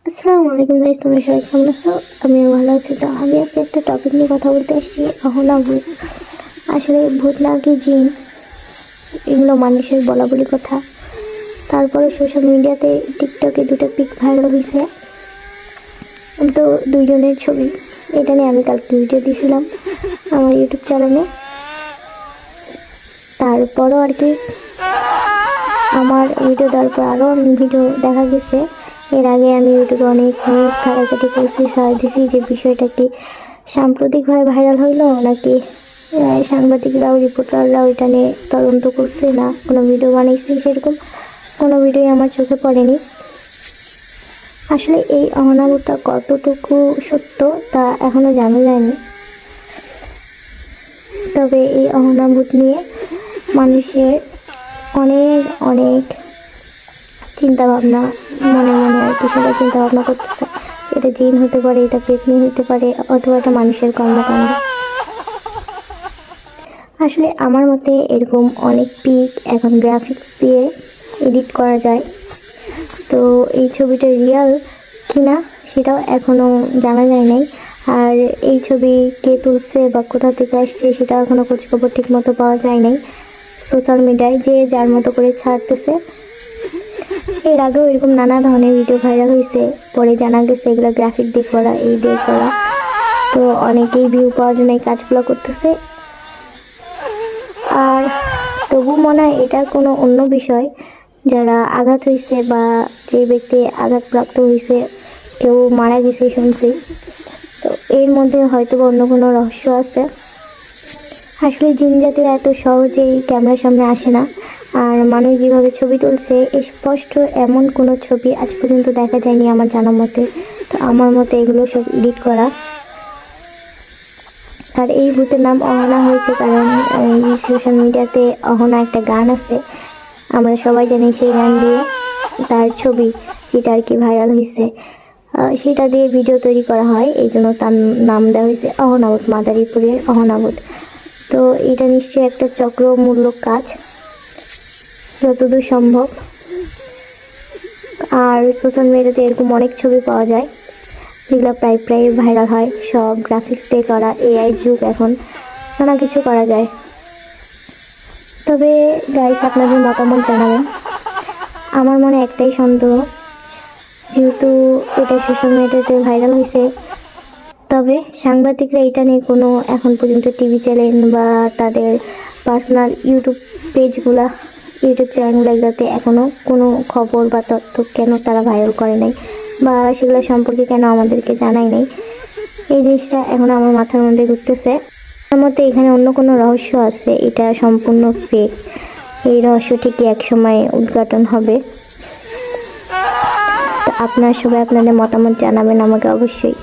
আসসালামু আলাইকুম গাইস, তোমরা সবাই কেমন আছো? আমিও ভালো আছি। তো আমি আজকে একটা টপিক নিয়ে কথা বলতে আসছি, অহনা ভূত। আসলে ভূত নাকি জিন, এগুলো মানুষের বলা বলি কথা। তারপরে সোশ্যাল মিডিয়াতে টিকটকে দুটো পিক ভাইরাল হয়েছে, তো দুইজনের ছবি। এটা নিয়ে আমি কালকে ভিডিও দিয়েছিলাম আমার ইউটিউব চ্যানেলে। তারপরও আর কি আমার ভিডিও দেওয়ার পর আরও ভিডিও দেখা গেছে। এর আগে আমি ইউটিউবে অনেক নিউজ ঘাটাঘাটি করছি, সার্চ দিছি যে বিষয়টা কি সাম্প্রতিকভাবে ভাইরাল হইলো নাকি সাংবাদিকরাও রিপোর্টাররাও এটা নিয়ে তদন্ত করছে, না কোনো ভিডিও বানিয়েছি, সেরকম কোনো ভিডিওই আমার চোখে পড়েনি। আসলে এই অহনাভূতটা কতটুকু সত্য তা এখনও জানা যায়নি। তবে এই অহনাভূত নিয়ে মানুষের অনেক অনেক চিন্তাভাবনা মনে মনে আর কি, সবাই চিন্তাভাবনা করতেছে এটা জিন হতে পারে, এটা পেতনি হতে পারে, অথবা এটা মানুষের কর্মকাণ্ড। আসলে আমার মতে এরকম অনেক পিক এখন গ্রাফিক্স দিয়ে এডিট করা যায়। তো এই ছবিটা রিয়াল কিনা সেটাও এখনও জানা যায় নাই। আর এই ছবি কে তুলছে বা কোথা থেকে আসছে সেটা এখনও খোঁজখবর ঠিক মতো পাওয়া যায় নাই। সোশ্যাল মিডিয়ায় যে যার মতো করে ছাড়তেছে। এর আগেও এরকম নানা ধরনের ভিডিও ভাইরাল হয়েছে, পরে জানা গেছে এগুলো গ্রাফিক দিয়ে করা, এই দিয়ে করা। তো অনেকেই ভিউ পাওয়ার জন্য এই কাজগুলো করতেছে। আর তবু মনে হয় এটা কোনো অন্য বিষয়, যারা আঘাত হয়েছে বা যে ব্যক্তি আঘাতপ্রাপ্ত হয়েছে কেউ মারা গেছে শুনছি, তো এর মধ্যে হয়তো অন্য কোনো রহস্য আছে। আসলে জিন জাতিরা এত সহজেই ক্যামেরার সামনে আসে না। আর মানুষ যেভাবে ছবি তুলছে, স্পষ্ট এমন কোনো ছবি আজ পর্যন্ত দেখা যায়নি আমার জানা মতে। তো আমার মতে এগুলো সব এডিট করা। আর এই ভূতের নাম অহনা হয়েছে কারণ এই সোশ্যাল মিডিয়াতে অহনা একটা গান আছে, আমরা সবাই জানি। সেই গান দিয়ে তার ছবি যেটা আর কি ভাইরাল হয়েছে, সেটা দিয়ে ভিডিও তৈরি করা হয়, এই জন্য তার নাম দেওয়া হয়েছে অহনাভূত, মাদারীপুরের অহনাভূত। তো এটা নিশ্চয়ই একটা চক্রমূলক কাজ যতদূর সম্ভব। আর সোশ্যাল মিডিয়াতে এরকম অনেক ছবি পাওয়া যায় যেগুলো প্রায় ভাইরাল হয়, সব গ্রাফিক্স দিয়ে করা। এআই যুগ এখন, নানা কিছু করা যায়। তবে গাইস, আপনাদের মতামত জানাবেন। আমার মনে একটাই সন্দেহ, যেহেতু এটা সোশ্যাল মিডিয়াতে ভাইরাল হয়েছে, তবে সাংবাদিকরা এটা নিয়ে কোনো এখন পর্যন্ত টিভি চ্যানেল বা তাদের পার্সোনাল ইউটিউব চ্যানেলগুলোতে এখনও কোনো খবর বা তথ্য কেন তারা ভাইরাল করে নাই বা সেগুলো সম্পর্কে কেন আমাদেরকে জানায় নাই, এই জিনিসটা এখন আমার মাথার মধ্যে ঘুরতেছে। আমার মতে এখানে অন্য কোনো রহস্য আছে, এটা সম্পূর্ণ ফেক। এই রহস্য ঠিকই একসময় উদ্ঘাটন হবে। তো আপনারা সবাই আপনাদের মতামত জানাবেন আমাকে অবশ্যই।